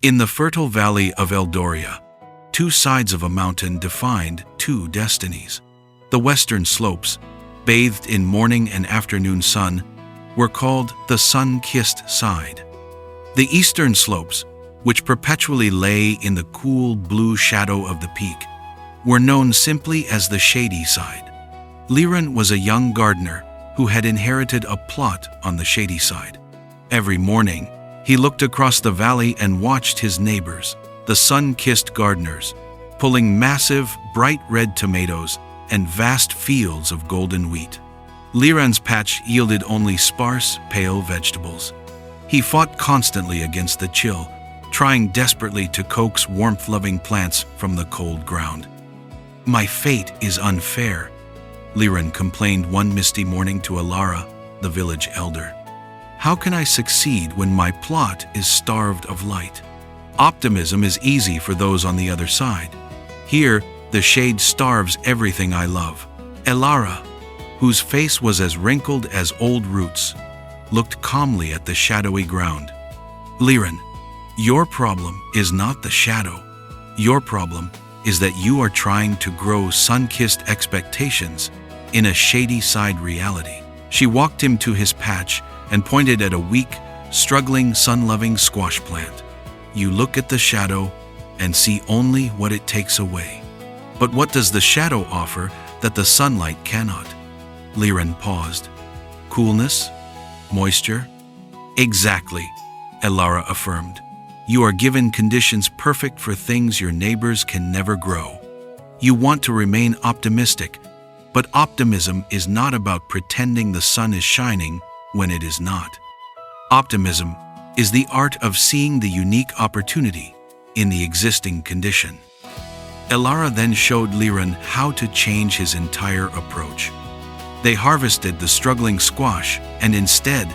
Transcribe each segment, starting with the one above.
In the fertile valley of Eldoria, two sides of a mountain defined two destinies. The western slopes, bathed in morning and afternoon sun, were called the sun-kissed side. The eastern slopes, which perpetually lay in the cool blue shadow of the peak, were known simply as the Shady Side. Liran was a young gardener who had inherited a plot on the Shady Side. Every morning, he looked across the valley and watched his neighbors, the sun-kissed gardeners, pulling massive, bright red tomatoes and vast fields of golden wheat. Liran's patch yielded only sparse, pale vegetables. He fought constantly against the chill, trying desperately to coax warmth-loving plants from the cold ground. "My fate is unfair," Liran complained one misty morning to Elara, the village elder. "How can I succeed when my plot is starved of light? Optimism is easy for those on the other side. Here, the shade starves everything I love." Elara, whose face was as wrinkled as old roots, looked calmly at the shadowy ground. "Liran, your problem is not the shadow. Your problem is that you are trying to grow sun-kissed expectations in a Shady Side reality." She walked him to his patch and pointed at a weak, struggling, sun-loving squash plant. "You look at the shadow and see only what it takes away. But what does the shadow offer that the sunlight cannot?" Liran paused. "Coolness? Moisture?" "Exactly," Elara affirmed. "You are given conditions perfect for things your neighbors can never grow. You want to remain optimistic, but optimism is not about pretending the sun is shining when it is not. Optimism is the art of seeing the unique opportunity in the existing condition." Elara then showed Liran how to change his entire approach. They harvested the struggling squash and instead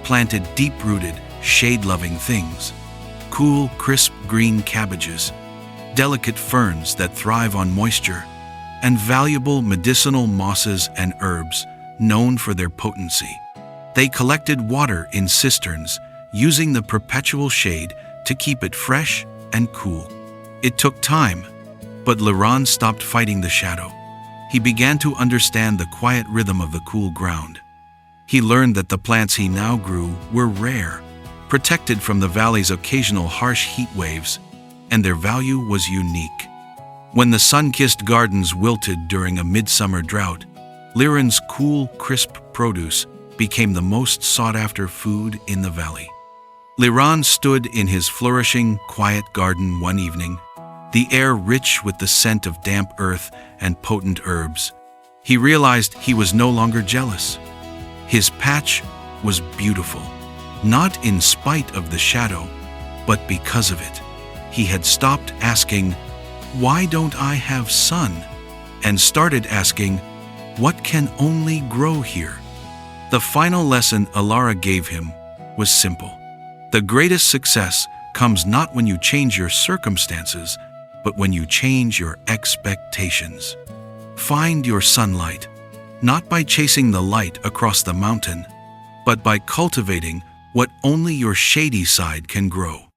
planted deep-rooted, shade-loving things: cool, crisp green cabbages, delicate ferns that thrive on moisture, and valuable medicinal mosses and herbs known for their potency. They collected water in cisterns, using the perpetual shade to keep it fresh and cool. It took time, but Liran stopped fighting the shadow. He began to understand the quiet rhythm of the cool ground. He learned that the plants he now grew were rare, protected from the valley's occasional harsh heat waves, and their value was unique. When the sun-kissed gardens wilted during a midsummer drought, Liran's cool, crisp produce became the most sought-after food in the valley. Liran stood in his flourishing, quiet garden one evening, the air rich with the scent of damp earth and potent herbs. He realized he was no longer jealous. His patch was beautiful, not in spite of the shadow, but because of it. He had stopped asking, "Why don't I have sun?" and started asking, "What can only grow here?" The final lesson Elara gave him was simple. The greatest success comes not when you change your circumstances, but when you change your expectations. Find your sunlight, not by chasing the light across the mountain, but by cultivating what only your shady side can grow.